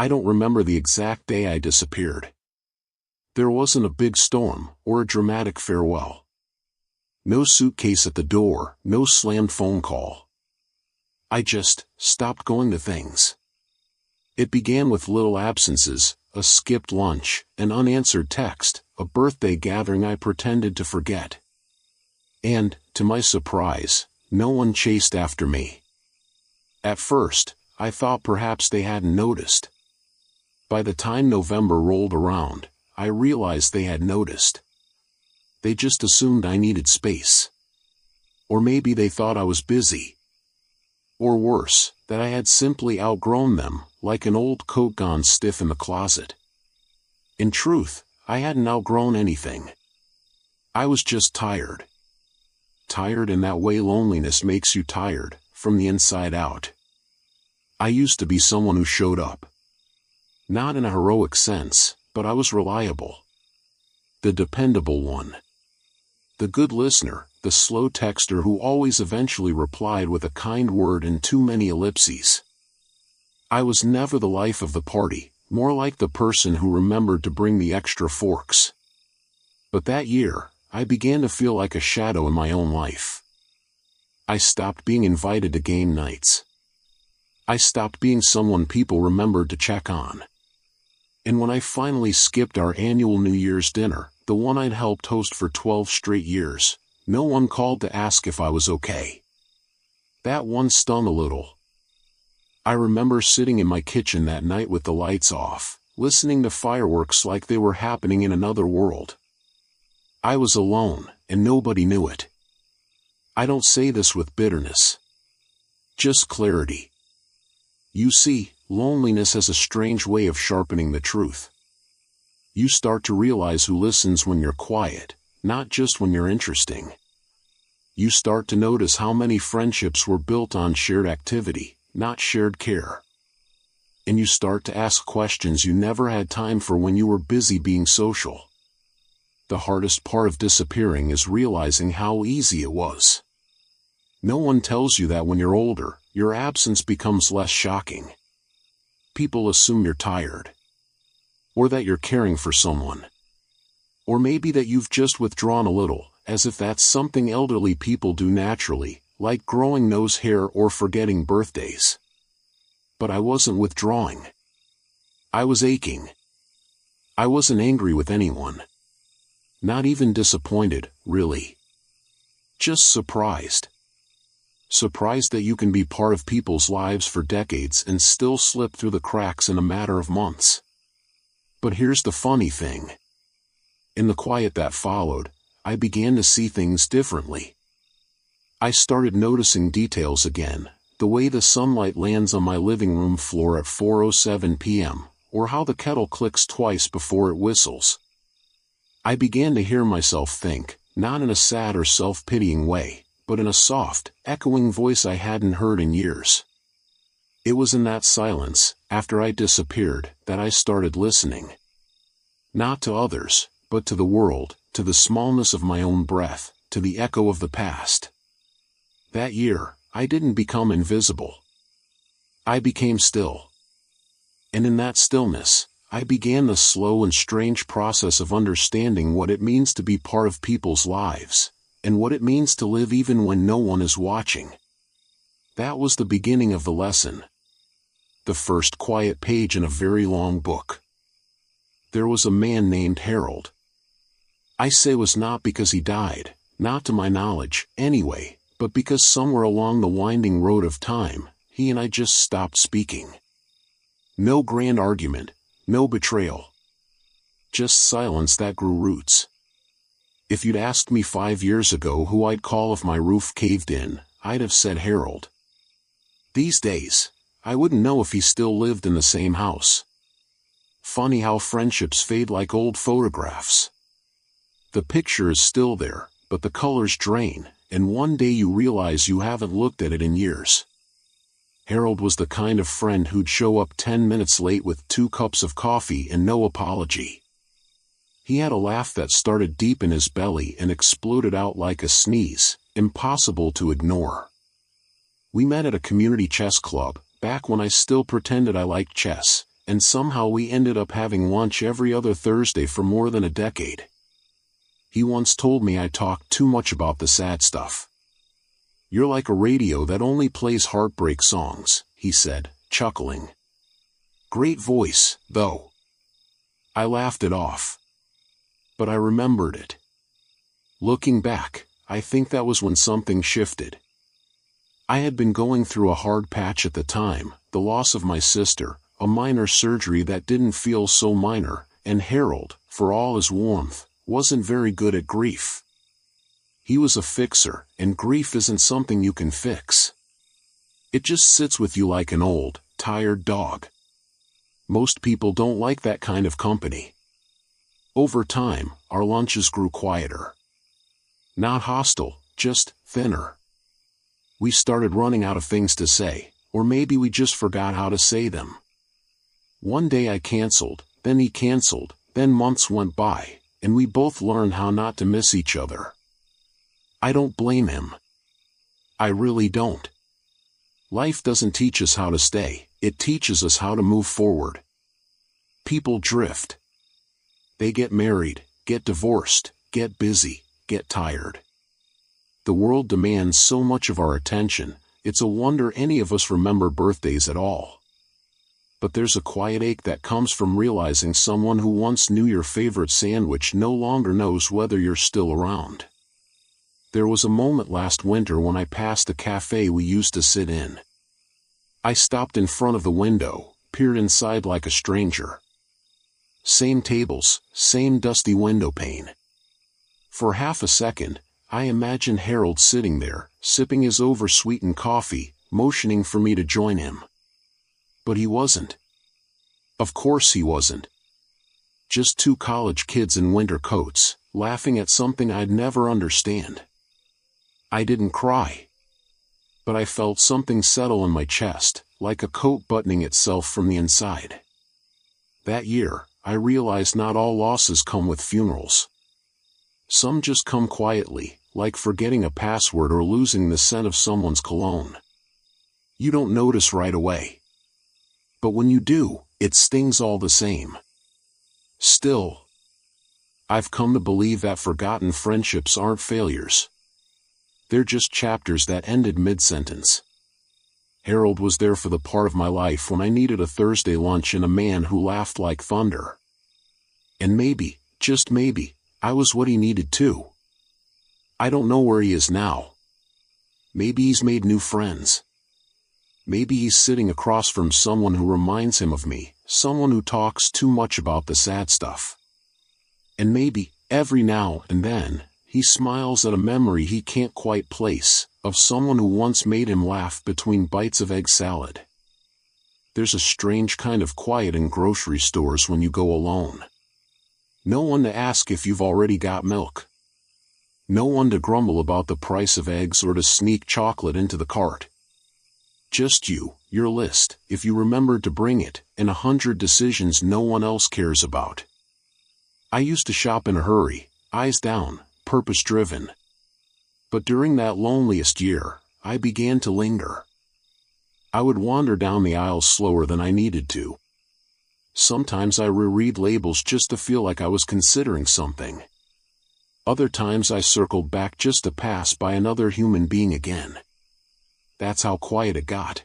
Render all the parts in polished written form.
I don't remember the exact day I disappeared. There wasn't a big storm or a dramatic farewell. No suitcase at the door, no slammed phone call. I just stopped going to things. It began with little absences, a skipped lunch, an unanswered text, a birthday gathering I pretended to forget. And, to my surprise, no one chased after me. At first, I thought perhaps they hadn't noticed. By the time November rolled around, I realized they had noticed. They just assumed I needed space. Or maybe they thought I was busy. Or worse, that I had simply outgrown them, like an old coat gone stiff in the closet. In truth, I hadn't outgrown anything. I was just tired. Tired in that way loneliness makes you tired, from the inside out. I used to be someone who showed up. Not in a heroic sense, but I was reliable. The dependable one. The good listener, the slow texter who always eventually replied with a kind word and too many ellipses. I was never the life of the party, more like the person who remembered to bring the extra forks. But that year, I began to feel like a shadow in my own life. I stopped being invited to game nights. I stopped being someone people remembered to check on. And when I finally skipped our annual New Year's dinner, the one I'd helped host for 12 straight years, no one called to ask if I was okay. That one stung a little. I remember sitting in my kitchen that night with the lights off, listening to fireworks like they were happening in another world. I was alone, and nobody knew it. I don't say this with bitterness. Just clarity. You see, loneliness has a strange way of sharpening the truth. You start to realize who listens when you're quiet, not just when you're interesting. You start to notice how many friendships were built on shared activity, not shared care. And you start to ask questions you never had time for when you were busy being social. The hardest part of disappearing is realizing how easy it was. No one tells you that when you're older, your absence becomes less shocking. People assume you're tired. Or that you're caring for someone. Or maybe that you've just withdrawn a little, as if that's something elderly people do naturally, like growing nose hair or forgetting birthdays. But I wasn't withdrawing. I was aching. I wasn't angry with anyone. Not even disappointed, really. Just surprised. Surprised that you can be part of people's lives for decades and still slip through the cracks in a matter of months. But here's the funny thing. In the quiet that followed, I began to see things differently. I started noticing details again, the way the sunlight lands on my living room floor at 4:07 p.m., or how the kettle clicks twice before it whistles. I began to hear myself think, not in a sad or self-pitying way, but in a soft, echoing voice I hadn't heard in years. It was in that silence, after I disappeared, that I started listening. Not to others, but to the world, to the smallness of my own breath, to the echo of the past. That year, I didn't become invisible. I became still. And in that stillness, I began the slow and strange process of understanding what it means to be part of people's lives, and what it means to live even when no one is watching. That was the beginning of the lesson. The first quiet page in a very long book. There was a man named Harold. I say was not because he died, not to my knowledge, anyway, but because somewhere along the winding road of time, he and I just stopped speaking. No grand argument, no betrayal. Just silence that grew roots. If you'd asked me 5 years ago who I'd call if my roof caved in, I'd have said Harold. These days, I wouldn't know if he still lived in the same house. Funny how friendships fade like old photographs. The picture is still there, but the colors drain, and one day you realize you haven't looked at it in years. Harold was the kind of friend who'd show up 10 minutes late with 2 cups of coffee and no apology. He had a laugh that started deep in his belly and exploded out like a sneeze, impossible to ignore. We met at a community chess club, back when I still pretended I liked chess, and somehow we ended up having lunch every other Thursday for more than a decade. He once told me I talked too much about the sad stuff. "You're like a radio that only plays heartbreak songs," he said, chuckling. Great voice, though. I laughed it off. But I remembered it. Looking back, I think that was when something shifted. I had been going through a hard patch at the time, the loss of my sister, a minor surgery that didn't feel so minor, and Harold, for all his warmth, wasn't very good at grief. He was a fixer, and grief isn't something you can fix. It just sits with you like an old, tired dog. Most people don't like that kind of company. Over time, our lunches grew quieter. Not hostile, just thinner. We started running out of things to say, or maybe we just forgot how to say them. One day I canceled, then he canceled, then months went by, and we both learned how not to miss each other. I don't blame him. I really don't. Life doesn't teach us how to stay, it teaches us how to move forward. People drift. They get married, get divorced, get busy, get tired. The world demands so much of our attention, it's a wonder any of us remember birthdays at all. But there's a quiet ache that comes from realizing someone who once knew your favorite sandwich no longer knows whether you're still around. There was a moment last winter when I passed the cafe we used to sit in. I stopped in front of the window, peered inside like a stranger. Same tables, same dusty window pane. For half a second, I imagined Harold sitting there, sipping his over-sweetened coffee, motioning for me to join him. But he wasn't. Of course he wasn't. Just two college kids in winter coats, laughing at something I'd never understand. I didn't cry. But I felt something settle in my chest, like a coat buttoning itself from the inside. That year, I realized not all losses come with funerals. Some just come quietly, like forgetting a password or losing the scent of someone's cologne. You don't notice right away. But when you do, it stings all the same. Still, I've come to believe that forgotten friendships aren't failures. They're just chapters that ended mid-sentence. Harold was there for the part of my life when I needed a Thursday lunch and a man who laughed like thunder. And maybe, just maybe, I was what he needed too. I don't know where he is now. Maybe he's made new friends. Maybe he's sitting across from someone who reminds him of me, someone who talks too much about the sad stuff. And maybe, every now and then, he smiles at a memory he can't quite place, of someone who once made him laugh between bites of egg salad. There's a strange kind of quiet in grocery stores when you go alone. No one to ask if you've already got milk. No one to grumble about the price of eggs or to sneak chocolate into the cart. Just you, your list, if you remembered to bring it, and 100 decisions no one else cares about. I used to shop in a hurry, eyes down, purpose-driven. But during that loneliest year, I began to linger. I would wander down the aisles slower than I needed to. Sometimes I reread labels just to feel like I was considering something. Other times I circled back just to pass by another human being again. That's how quiet it got.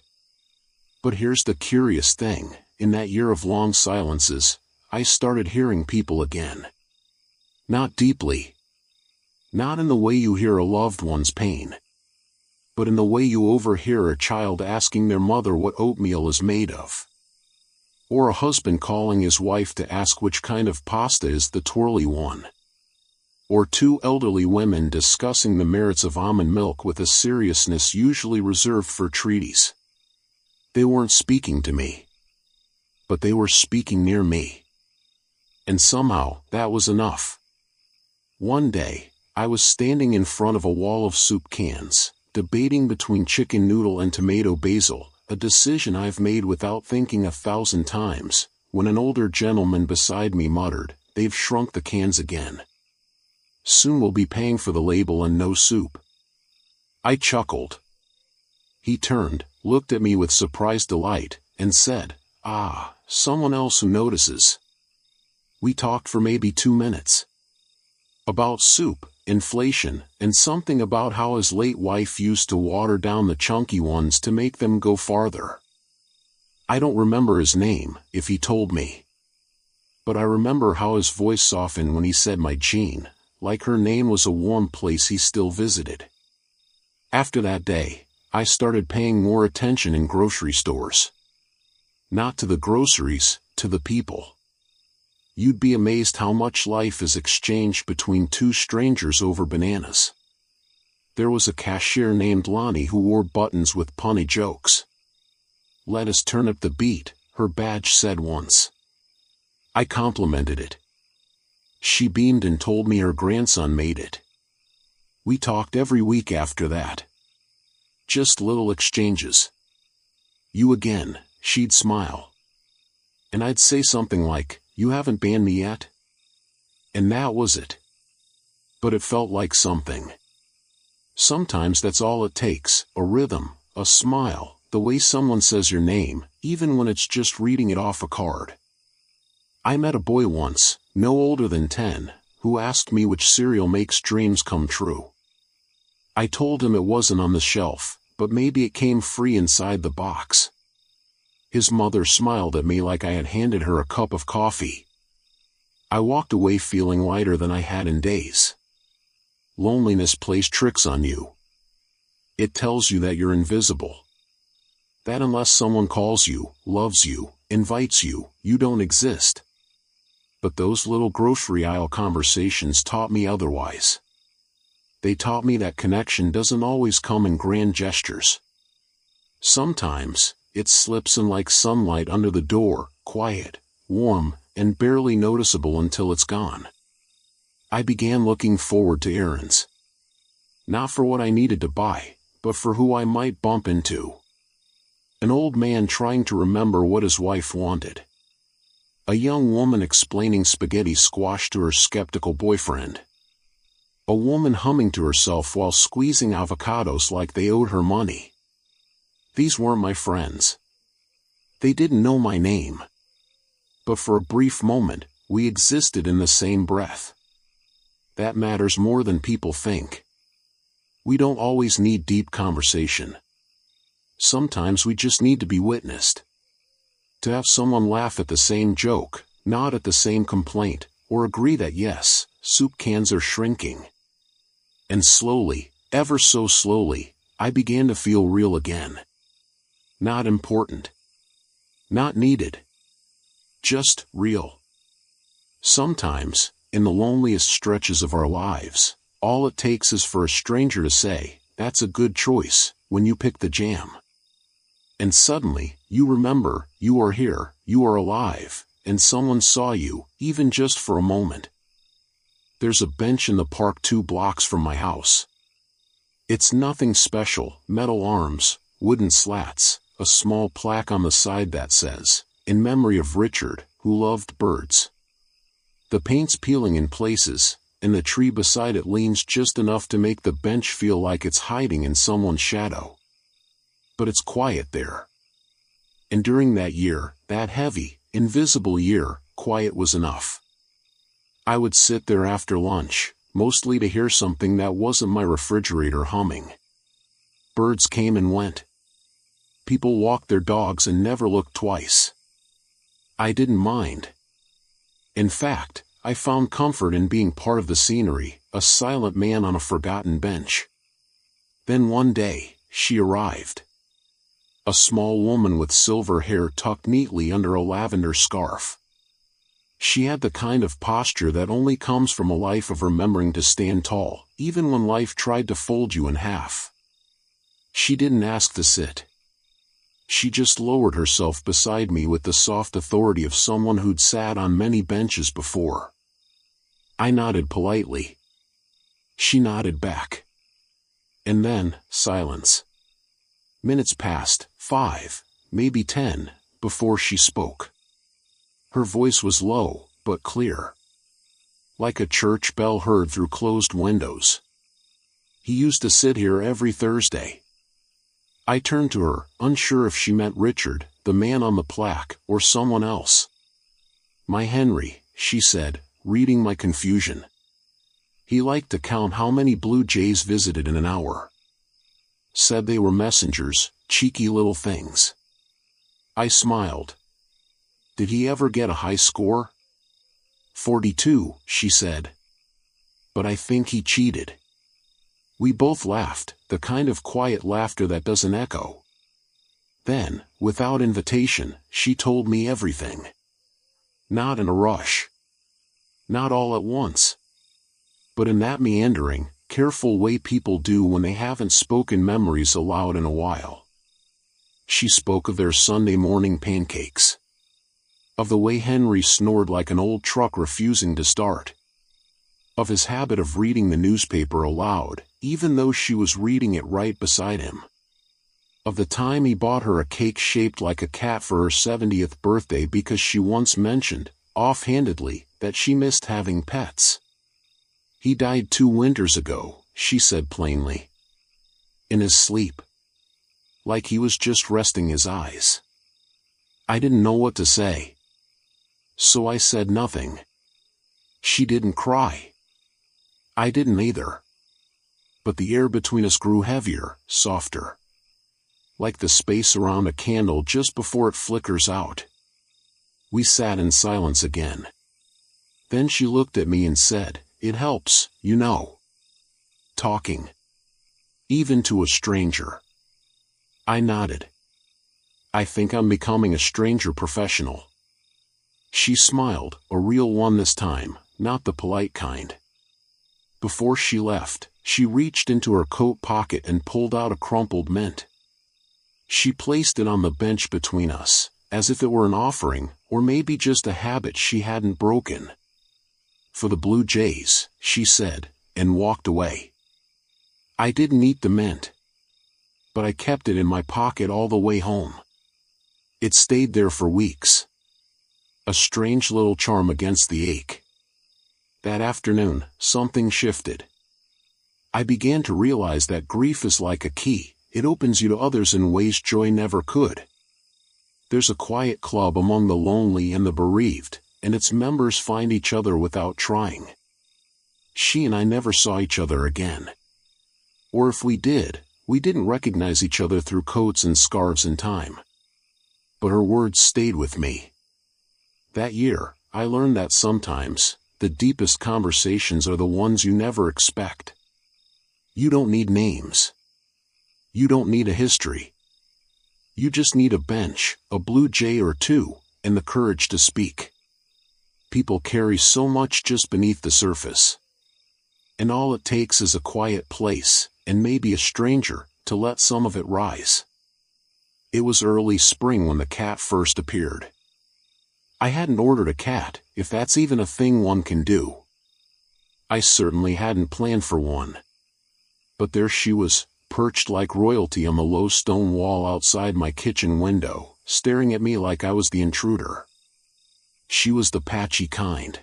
But here's the curious thing, in that year of long silences, I started hearing people again. Not deeply. Not in the way you hear a loved one's pain. But in the way you overhear a child asking their mother what oatmeal is made of. Or a husband calling his wife to ask which kind of pasta is the twirly one. Or two elderly women discussing the merits of almond milk with a seriousness usually reserved for treaties. They weren't speaking to me. But they were speaking near me. And somehow, that was enough. One day, I was standing in front of a wall of soup cans, debating between chicken noodle and tomato basil, a decision I've made without thinking 1,000 times, when an older gentleman beside me muttered, "They've shrunk the cans again. Soon we'll be paying for the label and no soup." I chuckled. He turned, looked at me with surprised delight, and said, "Ah, someone else who notices. We talked for maybe 2 minutes. About soup, inflation, and something about how his late wife used to water down the chunky ones to make them go farther. I don't remember his name, if he told me. But I remember how his voice softened when he said my Jean, like her name was a warm place he still visited. After that day, I started paying more attention in grocery stores. Not to the groceries, to the people. You'd be amazed how much life is exchanged between two strangers over bananas. There was a cashier named Lonnie who wore buttons with punny jokes. "Let us turn up the beat," her badge said once. I complimented it. She beamed and told me her grandson made it. We talked every week after that. Just little exchanges. "You again," she'd smile. And I'd say something like, "You haven't banned me yet?" And that was it. But it felt like something. Sometimes that's all it takes, a rhythm, a smile, the way someone says your name, even when it's just reading it off a card. I met a boy once, no older than 10, who asked me which cereal makes dreams come true. I told him it wasn't on the shelf, but maybe it came free inside the box. His mother smiled at me like I had handed her a cup of coffee. I walked away feeling lighter than I had in days. Loneliness plays tricks on you. It tells you that you're invisible. That unless someone calls you, loves you, invites you, you don't exist. But those little grocery aisle conversations taught me otherwise. They taught me that connection doesn't always come in grand gestures. Sometimes, it slips in like sunlight under the door, quiet, warm, and barely noticeable until it's gone. I began looking forward to errands. Not for what I needed to buy, but for who I might bump into. An old man trying to remember what his wife wanted. A young woman explaining spaghetti squash to her skeptical boyfriend. A woman humming to herself while squeezing avocados like they owed her money. These weren't my friends. They didn't know my name. But for a brief moment, we existed in the same breath. That matters more than people think. We don't always need deep conversation. Sometimes we just need to be witnessed. To have someone laugh at the same joke, nod at the same complaint, or agree that yes, soup cans are shrinking. And slowly, ever so slowly, I began to feel real again. Not important. Not needed. Just real. Sometimes, in the loneliest stretches of our lives, all it takes is for a stranger to say, "That's a good choice," when you pick the jam. And suddenly, you remember, you are here, you are alive, and someone saw you, even just for a moment. There's a bench in the park 2 blocks from my house. It's nothing special, metal arms, wooden slats, a small plaque on the side that says, "In memory of Richard, who loved birds." The paint's peeling in places, and the tree beside it leans just enough to make the bench feel like it's hiding in someone's shadow. But it's quiet there. And during that year, that heavy, invisible year, quiet was enough. I would sit there after lunch, mostly to hear something that wasn't my refrigerator humming. Birds came and went. People walked their dogs and never looked twice. I didn't mind. In fact, I found comfort in being part of the scenery, a silent man on a forgotten bench. Then one day, she arrived. A small woman with silver hair tucked neatly under a lavender scarf. She had the kind of posture that only comes from a life of remembering to stand tall, even when life tried to fold you in half. She didn't ask to sit. She just lowered herself beside me with the soft authority of someone who'd sat on many benches before. I nodded politely. She nodded back. And then, silence. Minutes passed, 5, maybe 10, before she spoke. Her voice was low, but clear. Like a church bell heard through closed windows. "He used to sit here every Thursday." I turned to her, unsure if she meant Richard, the man on the plaque, or someone else. My Henry, she said, reading my confusion. He liked to count how many blue jays visited in an hour. Said they were messengers, cheeky little things. I smiled. Did he ever get a high score? 42, she said. But I think he cheated. We both laughed, the kind of quiet laughter that doesn't echo. Then, without invitation, she told me everything. Not in a rush. Not all at once. But in that meandering, careful way people do when they haven't spoken memories aloud in a while. She spoke of their Sunday morning pancakes. Of the way Henry snored like an old truck refusing to start. Of his habit of reading the newspaper aloud, even though she was reading it right beside him. Of the time he bought her a cake shaped like a cat for her 70th birthday because she once mentioned, offhandedly, that she missed having pets. He died 2 winters ago, she said plainly. In his sleep. Like he was just resting his eyes. I didn't know what to say. So I said nothing. She didn't cry. I didn't either. But the air between us grew heavier, softer. Like the space around a candle just before it flickers out. We sat in silence again. Then she looked at me and said, "It helps, you know. Talking. Even to a stranger." I nodded. I think I'm becoming a stranger professional. She smiled, a real one this time, not the polite kind. Before she left, she reached into her coat pocket and pulled out a crumpled mint. She placed it on the bench between us, as if it were an offering, or maybe just a habit she hadn't broken. "For the Blue Jays," she said, and walked away. I didn't eat the mint. But I kept it in my pocket all the way home. It stayed there for weeks. A strange little charm against the ache. That afternoon, something shifted. I began to realize that grief is like a key, it opens you to others in ways joy never could. There's a quiet club among the lonely and the bereaved, and its members find each other without trying. She and I never saw each other again. Or if we did, we didn't recognize each other through coats and scarves in time. But her words stayed with me. That year, I learned that sometimes, the deepest conversations are the ones you never expect. You don't need names. You don't need a history. You just need a bench, a blue jay or two, and the courage to speak. People carry so much just beneath the surface. And all it takes is a quiet place, and maybe a stranger, to let some of it rise. It was early spring when the cat first appeared. I hadn't ordered a cat, if that's even a thing one can do. I certainly hadn't planned for one. But there she was, perched like royalty on the low stone wall outside my kitchen window, staring at me like I was the intruder. She was the patchy kind.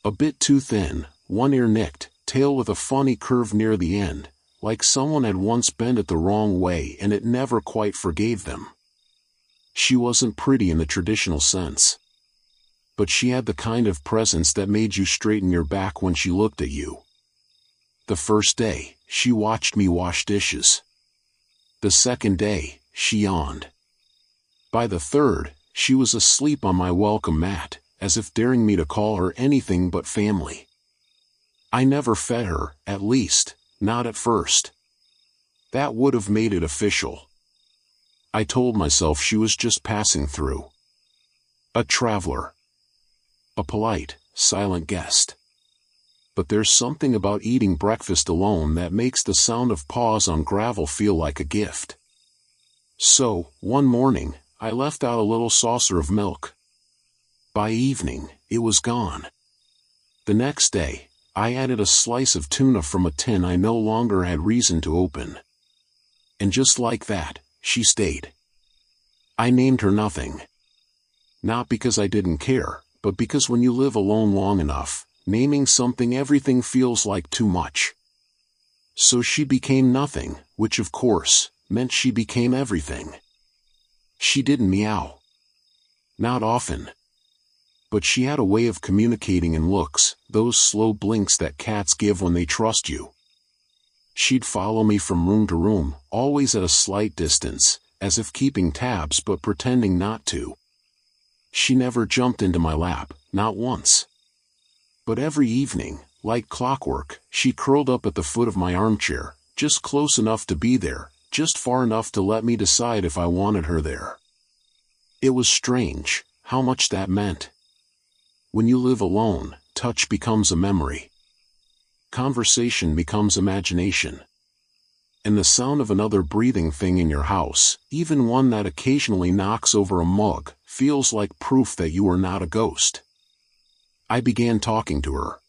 A bit too thin, one ear nicked, tail with a funny curve near the end, like someone had once bent it the wrong way and it never quite forgave them. She wasn't pretty in the traditional sense. But she had the kind of presence that made you straighten your back when she looked at you. The first day, she watched me wash dishes. The second day, she yawned. By the third, she was asleep on my welcome mat, as if daring me to call her anything but family. I never fed her, at least, not at first. That would have made it official. I told myself she was just passing through. A traveler. A polite, silent guest. But there's something about eating breakfast alone that makes the sound of paws on gravel feel like a gift. So, one morning, I left out a little saucer of milk. By evening, it was gone. The next day, I added a slice of tuna from a tin I no longer had reason to open. And just like that, she stayed. I named her nothing. Not because I didn't care, but because when you live alone long enough, naming something everything feels like too much. So she became nothing, which of course, meant she became everything. She didn't meow. Not often. But she had a way of communicating in looks, those slow blinks that cats give when they trust you. She'd follow me from room to room, always at a slight distance, as if keeping tabs but pretending not to. She never jumped into my lap, not once. But every evening, like clockwork, she curled up at the foot of my armchair, just close enough to be there, just far enough to let me decide if I wanted her there. It was strange, how much that meant. When you live alone, touch becomes a memory. Conversation becomes imagination. And the sound of another breathing thing in your house, even one that occasionally knocks over a mug, feels like proof that you are not a ghost. I began talking to her.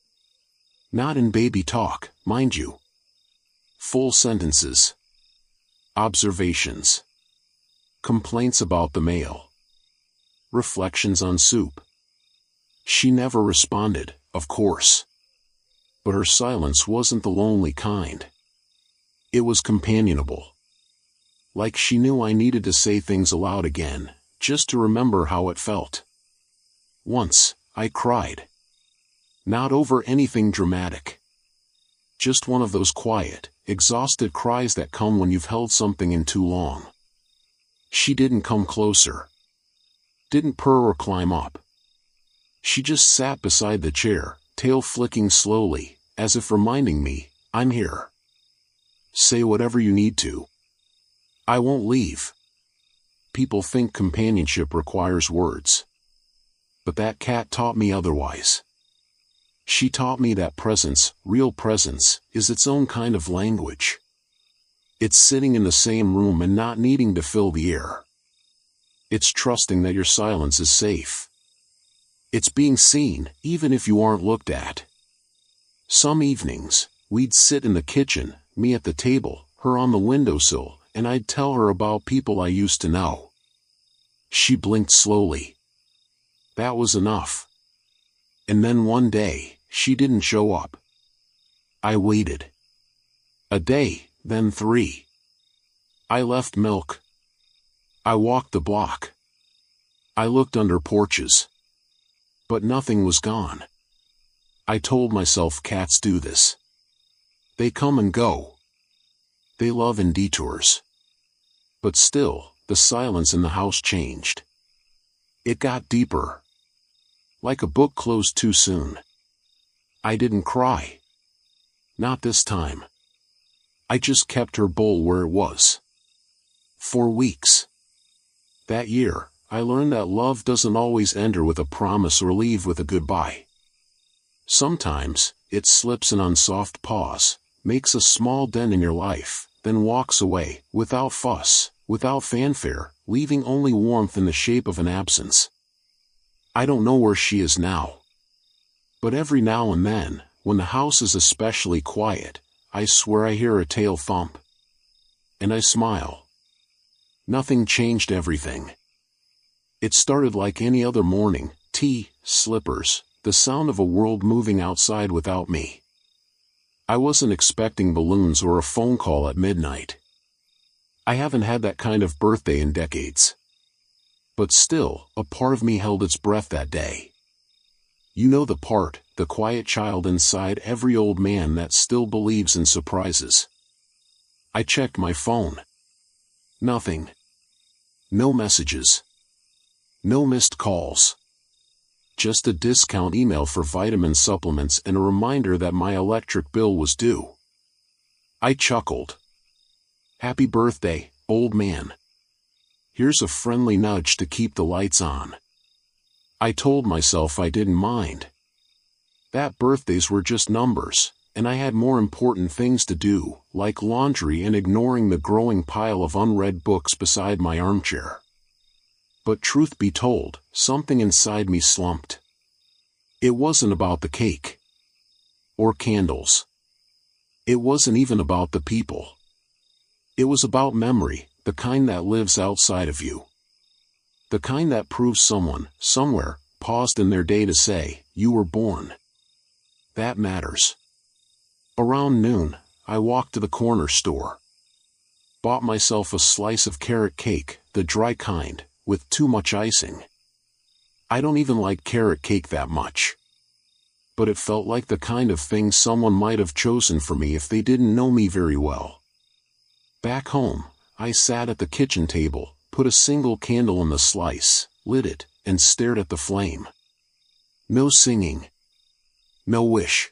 Not in baby talk, mind you. Full sentences. Observations. Complaints about the mail. Reflections on soup. She never responded, of course. But her silence wasn't the lonely kind. It was companionable. Like she knew I needed to say things aloud again, just to remember how it felt. Once, I cried. Not over anything dramatic. Just one of those quiet, exhausted cries that come when you've held something in too long. She didn't come closer. Didn't purr or climb up. She just sat beside the chair, tail flicking slowly, as if reminding me, I'm here. Say whatever you need to. I won't leave. People think companionship requires words. But that cat taught me otherwise. She taught me that presence, real presence, is its own kind of language. It's sitting in the same room and not needing to fill the air. It's trusting that your silence is safe. It's being seen, even if you aren't looked at. Some evenings, we'd sit in the kitchen, me at the table, her on the windowsill, and I'd tell her about people I used to know. She blinked slowly. That was enough. And then one day, she didn't show up. I waited. A day, then 3. I left milk. I walked the block. I looked under porches. But nothing was gone. I told myself cats do this. They come and go. They love in detours. But still, the silence in the house changed. It got deeper. Like a book closed too soon. I didn't cry. Not this time. I just kept her bowl where it was. For weeks. That year, I learned that love doesn't always enter with a promise or leave with a goodbye. Sometimes, it slips in on soft paws, makes a small dent in your life, then walks away, without fuss, without fanfare, leaving only warmth in the shape of an absence. I don't know where she is now. But every now and then, when the house is especially quiet, I swear I hear a tail thump. And I smile. Nothing changed everything. It started like any other morning, tea, slippers, the sound of a world moving outside without me. I wasn't expecting balloons or a phone call at midnight. I haven't had that kind of birthday in decades. But still, a part of me held its breath that day. You know the part, the quiet child inside every old man that still believes in surprises. I checked my phone. Nothing. No messages. No missed calls. Just a discount email for vitamin supplements and a reminder that my electric bill was due. I chuckled. Happy birthday, old man. Here's a friendly nudge to keep the lights on. I told myself I didn't mind. That birthdays were just numbers, and I had more important things to do, like laundry and ignoring the growing pile of unread books beside my armchair. But truth be told, something inside me slumped. It wasn't about the cake. Or candles. It wasn't even about the people. It was about memory, the kind that lives outside of you. The kind that proves someone, somewhere, paused in their day to say, you were born. That matters. Around noon, I walked to the corner store. bought myself a slice of carrot cake, the dry kind, with too much icing. I don't even like carrot cake that much. But it felt like the kind of thing someone might have chosen for me if they didn't know me very well. Back home, I sat at the kitchen table, put a single candle in the slice, lit it, and stared at the flame. No singing. No wish.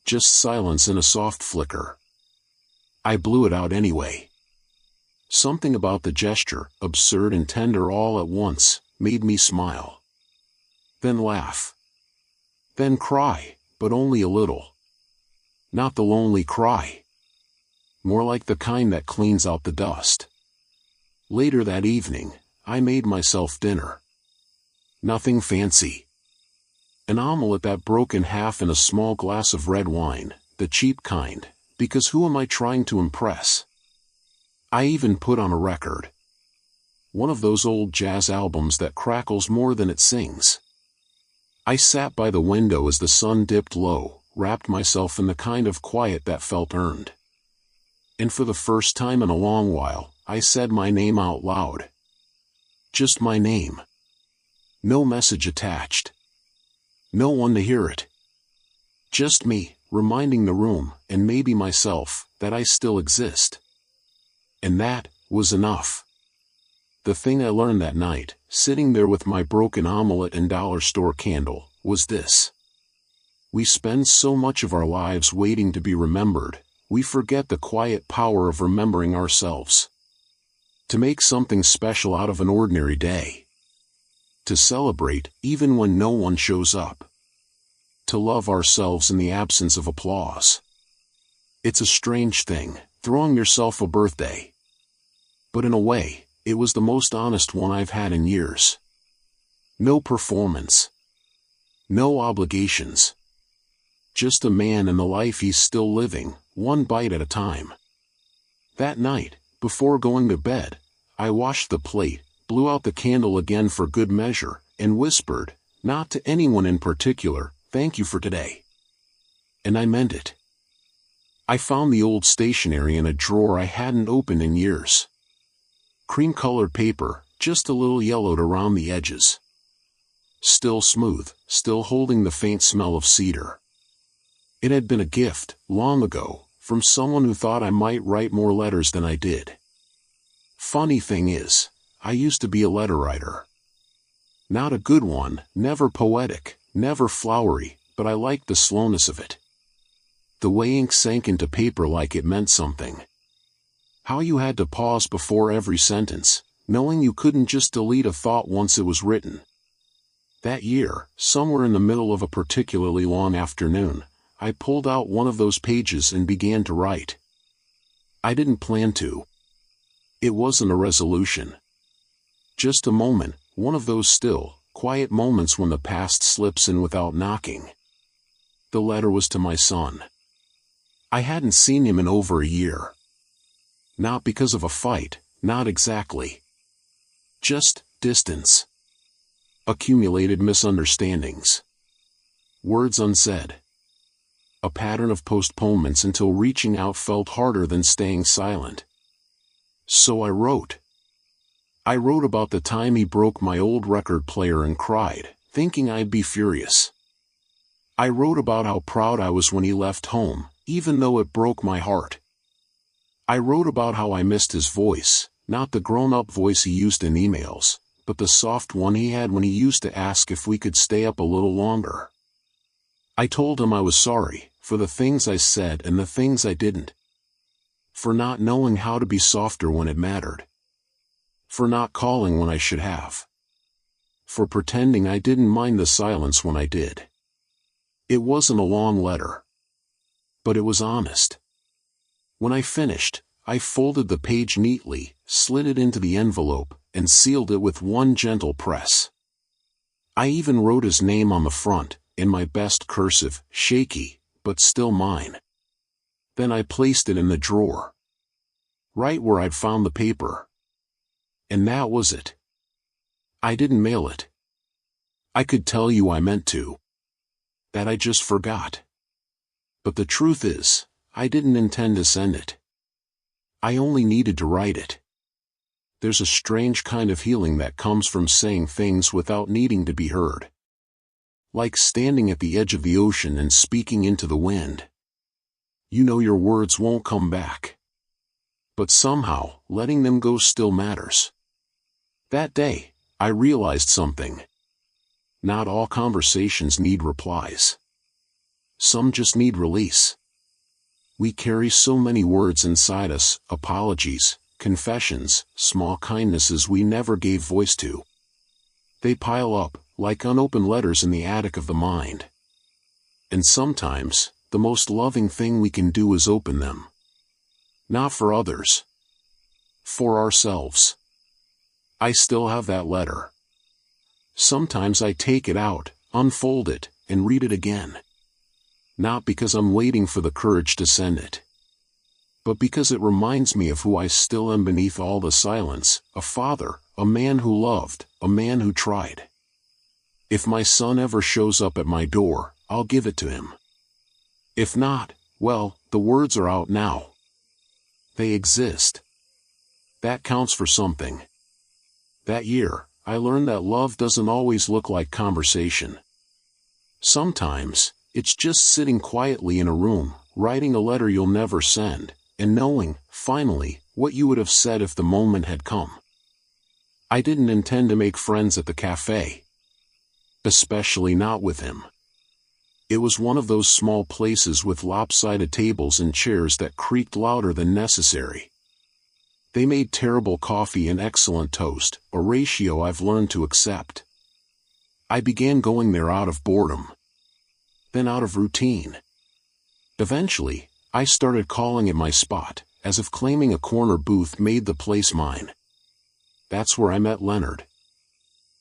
Just silence and a soft flicker. I blew it out anyway. Something about the gesture, absurd and tender all at once, made me smile. Then laugh. Then cry, but only a little. Not the lonely cry. More like the kind that cleans out the dust. Later that evening, I made myself dinner. Nothing fancy. An omelette that broke in half and a small glass of red wine, the cheap kind, because who am I trying to impress? I even put on a record. One of those old jazz albums that crackles more than it sings. I sat by the window as the sun dipped low, wrapped myself in the kind of quiet that felt earned. And for the first time in a long while, I said my name out loud. Just my name. No message attached. No one to hear it. Just me, reminding the room, and maybe myself, that I still exist. And that was enough. The thing I learned that night, sitting there with my broken omelette and dollar store candle, was this. We spend so much of our lives waiting to be remembered, we forget the quiet power of remembering ourselves. To make something special out of an ordinary day. To celebrate, even when no one shows up. To love ourselves in the absence of applause. It's a strange thing, throwing yourself a birthday. But in a way, it was the most honest one I've had in years. No performance. No obligations. Just a man and the life he's still living, one bite at a time. That night, before going to bed, I washed the plate, blew out the candle again for good measure, and whispered, not to anyone in particular, thank you for today. And I meant it. I found the old stationery in a drawer I hadn't opened in years. Cream-colored paper, just a little yellowed around the edges. Still smooth, still holding the faint smell of cedar. It had been a gift, long ago, from someone who thought I might write more letters than I did. Funny thing is, I used to be a letter writer. Not a good one, never poetic, never flowery, but I liked the slowness of it. The way ink sank into paper like it meant something. How you had to pause before every sentence, knowing you couldn't just delete a thought once it was written. That year, somewhere in the middle of a particularly long afternoon, I pulled out one of those pages and began to write. I didn't plan to. It wasn't a resolution. Just a moment, one of those still, quiet moments when the past slips in without knocking. The letter was to my son. I hadn't seen him in over a year. Not because of a fight, not exactly. Just distance. Accumulated misunderstandings. Words unsaid. A pattern of postponements until reaching out felt harder than staying silent. So I wrote. I wrote about the time he broke my old record player and cried, thinking I'd be furious. I wrote about how proud I was when he left home, even though it broke my heart. I wrote about how I missed his voice, not the grown-up voice he used in emails, but the soft one he had when he used to ask if we could stay up a little longer. I told him I was sorry, for the things I said and the things I didn't. For not knowing how to be softer when it mattered. For not calling when I should have. For pretending I didn't mind the silence when I did. It wasn't a long letter. But it was honest. When I finished, I folded the page neatly, slid it into the envelope, and sealed it with one gentle press. I even wrote his name on the front, in my best cursive, shaky, but still mine. Then I placed it in the drawer. Right where I'd found the paper. And that was it. I didn't mail it. I could tell you I meant to. That I just forgot. But the truth is, I didn't intend to send it. I only needed to write it. There's a strange kind of healing that comes from saying things without needing to be heard. Like standing at the edge of the ocean and speaking into the wind. You know your words won't come back. But somehow, letting them go still matters. That day, I realized something. Not all conversations need replies. Some just need release. We carry so many words inside us, apologies, confessions, small kindnesses we never gave voice to. They pile up, like unopened letters in the attic of the mind. And sometimes, the most loving thing we can do is open them. Not for others. For ourselves. I still have that letter. Sometimes I take it out, unfold it, and read it again. Not because I'm waiting for the courage to send it. But because it reminds me of who I still am beneath all the silence, a father, a man who loved, a man who tried. If my son ever shows up at my door, I'll give it to him. If not, well, the words are out now. They exist. That counts for something. That year, I learned that love doesn't always look like conversation. Sometimes, it's just sitting quietly in a room, writing a letter you'll never send, and knowing, finally, what you would have said if the moment had come. I didn't intend to make friends at the cafe. Especially not with him. It was one of those small places with lopsided tables and chairs that creaked louder than necessary. They made terrible coffee and excellent toast, a ratio I've learned to accept. I began going there out of boredom. Then out of routine. Eventually, I started calling it my spot, as if claiming a corner booth made the place mine. That's where I met Leonard.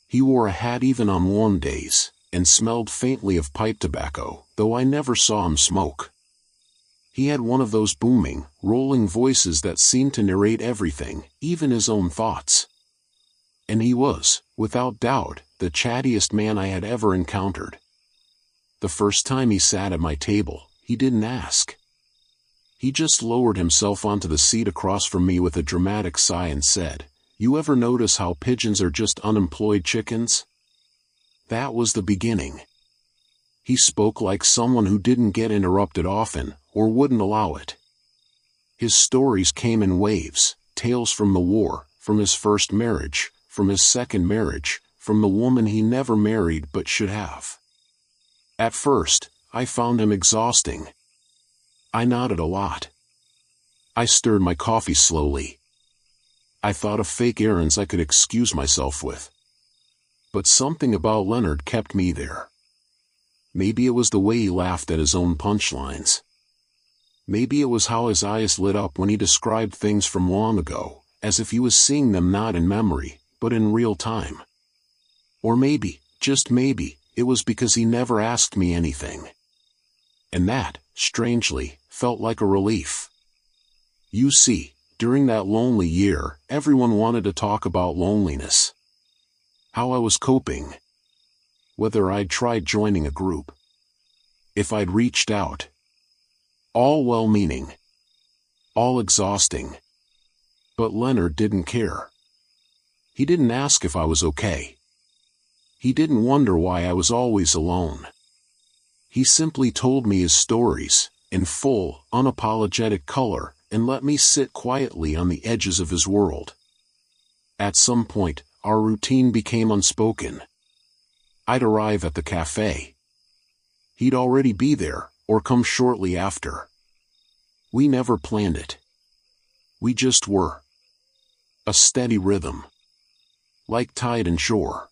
He wore a hat even on warm days, and smelled faintly of pipe tobacco, though I never saw him smoke. He had one of those booming, rolling voices that seemed to narrate everything, even his own thoughts. And he was, without doubt, the chattiest man I had ever encountered. The first time he sat at my table, he didn't ask. He just lowered himself onto the seat across from me with a dramatic sigh and said, "You ever notice how pigeons are just unemployed chickens?" That was the beginning. He spoke like someone who didn't get interrupted often, or wouldn't allow it. His stories came in waves, tales from the war, from his first marriage, from his second marriage, from the woman he never married but should have. At first, I found him exhausting. I nodded a lot. I stirred my coffee slowly. I thought of fake errands I could excuse myself with. But something about Leonard kept me there. Maybe it was the way he laughed at his own punchlines. Maybe it was how his eyes lit up when he described things from long ago, as if he was seeing them not in memory, but in real time. Or maybe, just maybe, it was because he never asked me anything. And that, strangely, felt like a relief. You see, during that lonely year, everyone wanted to talk about loneliness. How I was coping. Whether I'd tried joining a group. If I'd reached out. All well-meaning. All exhausting. But Leonard didn't care. He didn't ask if I was okay. He didn't wonder why I was always alone. He simply told me his stories, in full, unapologetic color, and let me sit quietly on the edges of his world. At some point, our routine became unspoken. I'd arrive at the cafe. He'd already be there, or come shortly after. We never planned it. We just were. A steady rhythm. Like tide and shore.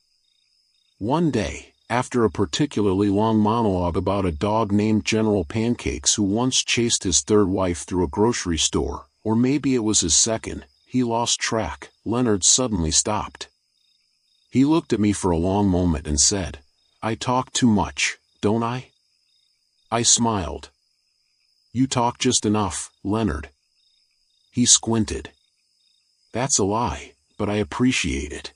One day, after a particularly long monologue about a dog named General Pancakes who once chased his third wife through a grocery store, or maybe it was his second, he lost track. Leonard suddenly stopped. He looked at me for a long moment and said, "I talk too much, don't I?" I smiled. "You talk just enough, Leonard." He squinted. "That's a lie, but I appreciate it."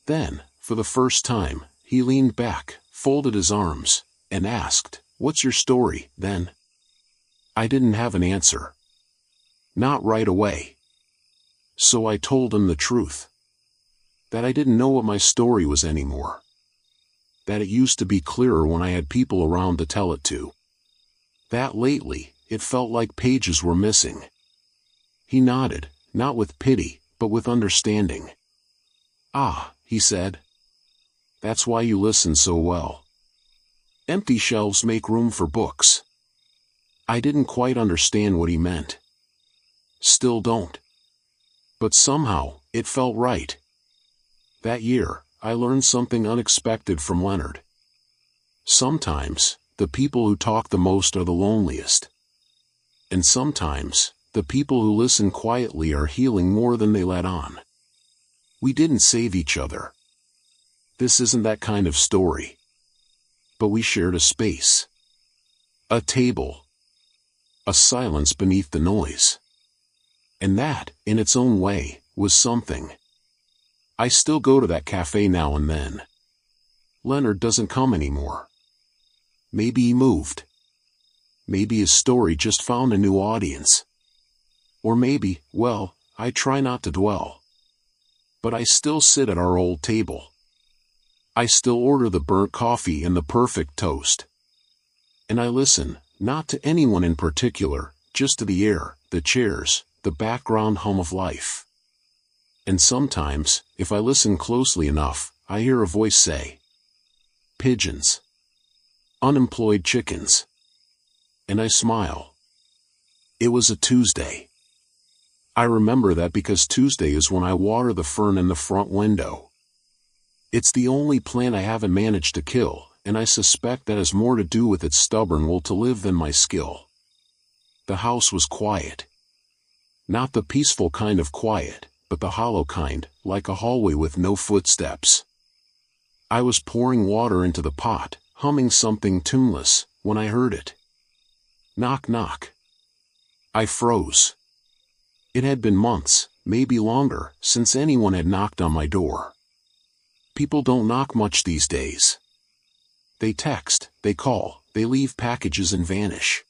Then, for the first time, he leaned back, folded his arms, and asked, "What's your story, then?" I didn't have an answer. Not right away. So I told him the truth. That I didn't know what my story was anymore. That it used to be clearer when I had people around to tell it to. That lately, it felt like pages were missing. He nodded, not with pity, but with understanding. Ah, he said. That's why you listen so well. Empty shelves make room for books. I didn't quite understand what he meant. Still don't. But somehow, it felt right. That year, I learned something unexpected from Leonard. Sometimes, the people who talk the most are the loneliest. And sometimes, the people who listen quietly are healing more than they let on. We didn't save each other. This isn't that kind of story. But we shared a space. A table. A silence beneath the noise. And that, in its own way, was something. I still go to that cafe now and then. Leonard doesn't come anymore. Maybe he moved. Maybe his story just found a new audience. Or maybe, well, I try not to dwell. But I still sit at our old table. I still order the burnt coffee and the perfect toast. And I listen, not to anyone in particular, just to the air, the chairs, the background hum of life. And sometimes, if I listen closely enough, I hear a voice say, "Pigeons. Unemployed chickens." And I smile. It was a Tuesday. I remember that because Tuesday is when I water the fern in the front window. It's the only plant I haven't managed to kill, and I suspect that has more to do with its stubborn will to live than my skill. The house was quiet. Not the peaceful kind of quiet, but the hollow kind, like a hallway with no footsteps. I was pouring water into the pot, humming something tuneless, when I heard it. Knock knock. I froze. It had been months, maybe longer, since anyone had knocked on my door. People don't knock much these days. They text, they call, they leave packages and vanish.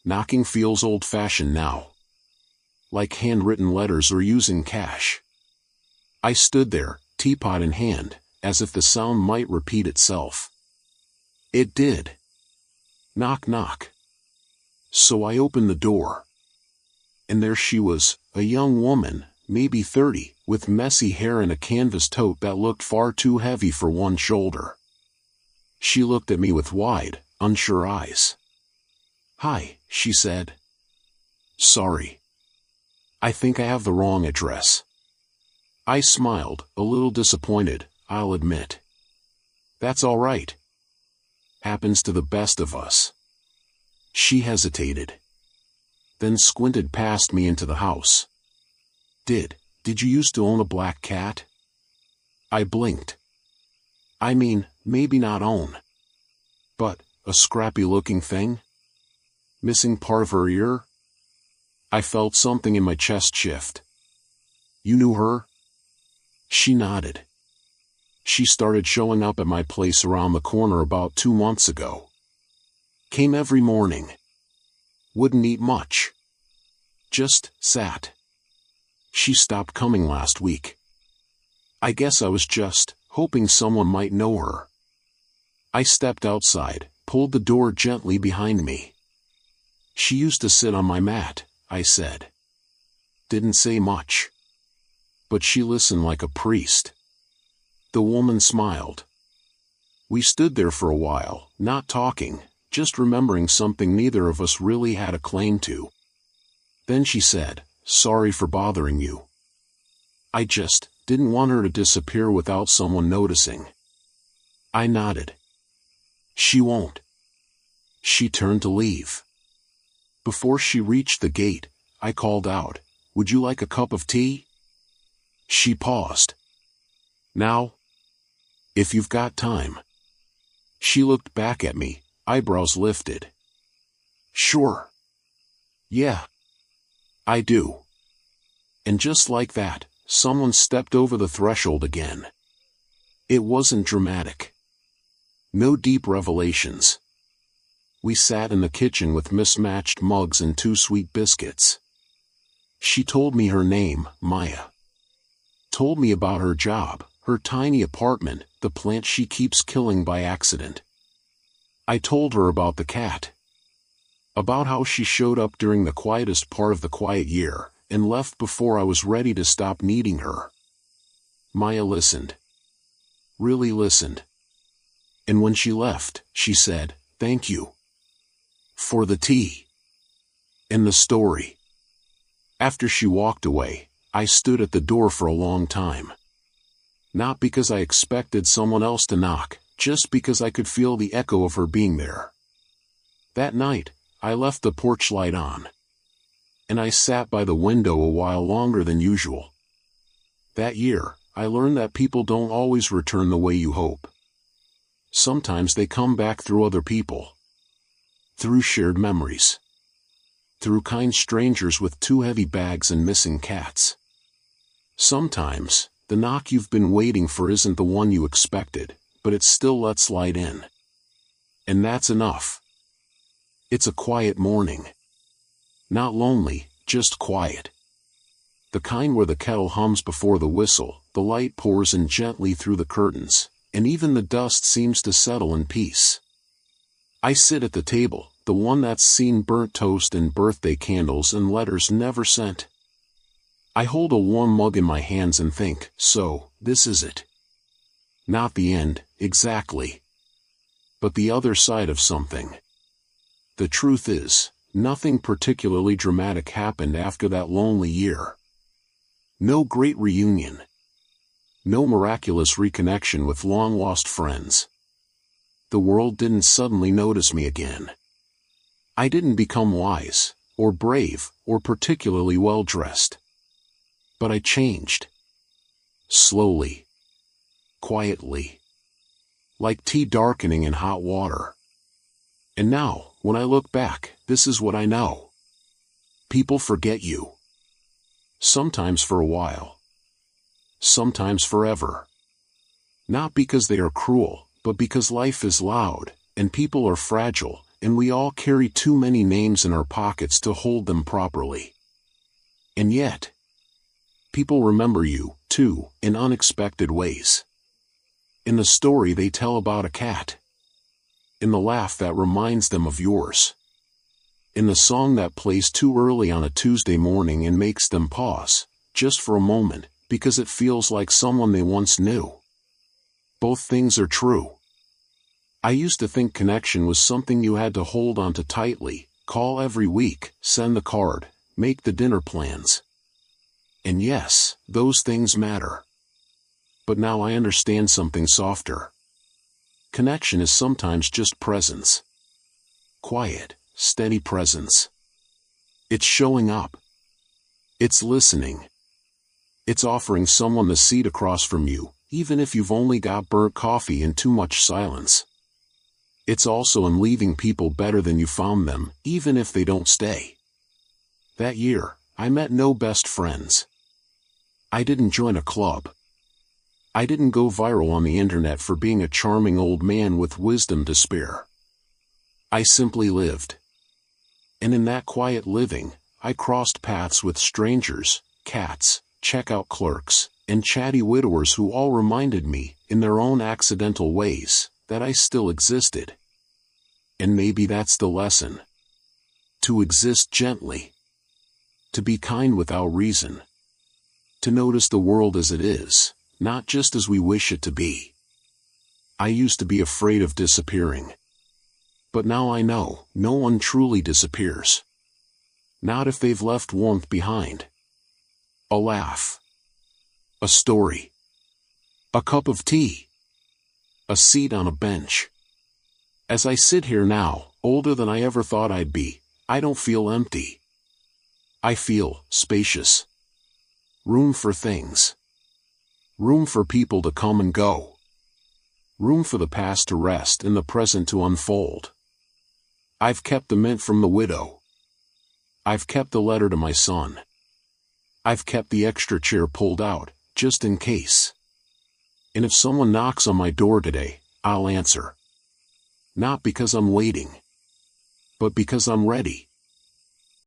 Knocking feels old-fashioned now. Like handwritten letters or using cash. I stood there, teapot in hand, as if the sound might repeat itself. It did. Knock knock. So I opened the door. And there she was, a young woman, maybe 30, with messy hair and a canvas tote that looked far too heavy for one shoulder. She looked at me with wide, unsure eyes. "Hi," she said. "Sorry. I think I have the wrong address." I smiled, a little disappointed, I'll admit. "That's all right. Happens to the best of us." She hesitated. Then squinted past me into the house. Did you used to own a black cat?" I blinked. "I mean, maybe not own. But, a scrappy-looking thing? Missing part of her ear?" I felt something in my chest shift. "You knew her?" She nodded. "She started showing up at my place around the corner about 2 months ago. Came every morning. Wouldn't eat much. Just sat. She stopped coming last week. I guess I was just hoping someone might know her." I stepped outside, pulled the door gently behind me. "She used to sit on my mat," I said. Didn't say much. But she listened like a priest. The woman smiled. We stood there for a while, not talking, just remembering something neither of us really had a claim to. Then she said, "Sorry for bothering you. I just didn't want her to disappear without someone noticing." I nodded. "She won't." She turned to leave. Before she reached the gate, I called out, "Would you like a cup of tea?" She paused. "Now? If you've got time." She looked back at me, eyebrows lifted. "Sure. Yeah. I do." And just like that, someone stepped over the threshold again. It wasn't dramatic. No deep revelations. We sat in the kitchen with mismatched mugs and 2 sweet biscuits. She told me her name, Maya. Told me about her job, her tiny apartment, the plant she keeps killing by accident. I told her about the cat. About how she showed up during the quietest part of the quiet year, and left before I was ready to stop needing her. Maya listened. Really listened. And when she left, she said, "Thank you. For the tea. And the story." After she walked away, I stood at the door for a long time. Not because I expected someone else to knock, just because I could feel the echo of her being there. That night, I left the porch light on. And I sat by the window a while longer than usual. That year, I learned that people don't always return the way you hope. Sometimes they come back through other people. Through shared memories. Through kind strangers with too heavy bags and missing cats. Sometimes, the knock you've been waiting for isn't the one you expected, but it still lets light in. And that's enough. It's a quiet morning. Not lonely, just quiet. The kind where the kettle hums before the whistle, the light pours in gently through the curtains, and even the dust seems to settle in peace. I sit at the table, the one that's seen burnt toast and birthday candles and letters never sent. I hold a warm mug in my hands and think, so, this is it. Not the end, exactly. But the other side of something. The truth is, nothing particularly dramatic happened after that lonely year. No great reunion. No miraculous reconnection with long-lost friends. The world didn't suddenly notice me again. I didn't become wise, or brave, or particularly well-dressed. But I changed. Slowly. Quietly. Like tea darkening in hot water. And now, when I look back, this is what I know. People forget you. Sometimes for a while. Sometimes forever. Not because they are cruel, but because life is loud, and people are fragile, and we all carry too many names in our pockets to hold them properly. And yet, people remember you, too, in unexpected ways. In the story they tell about a cat. In the laugh that reminds them of yours. In the song that plays too early on a Tuesday morning and makes them pause, just for a moment, because it feels like someone they once knew. Both things are true. I used to think connection was something you had to hold on to tightly, call every week, send the card, make the dinner plans. And yes, those things matter. But now I understand something softer. Connection is sometimes just presence. Quiet, steady presence. It's showing up. It's listening. It's offering someone the seat across from you, even if you've only got burnt coffee and too much silence. It's also in leaving people better than you found them, even if they don't stay. That year, I met no best friends. I didn't join a club. I didn't go viral on the internet for being a charming old man with wisdom to spare. I simply lived. And in that quiet living, I crossed paths with strangers, cats, checkout clerks, and chatty widowers who all reminded me, in their own accidental ways, that I still existed. And maybe that's the lesson. To exist gently. To be kind without reason. To notice the world as it is, not just as we wish it to be. I used to be afraid of disappearing. But now I know, no one truly disappears. Not if they've left warmth behind. A laugh. A story. A cup of tea. A seat on a bench. As I sit here now, older than I ever thought I'd be, I don't feel empty. I feel spacious. Room for things. Room for people to come and go. Room for the past to rest and the present to unfold. I've kept the mint from the widow. I've kept the letter to my son. I've kept the extra chair pulled out, just in case. And if someone knocks on my door today, I'll answer. Not because I'm waiting, but because I'm ready.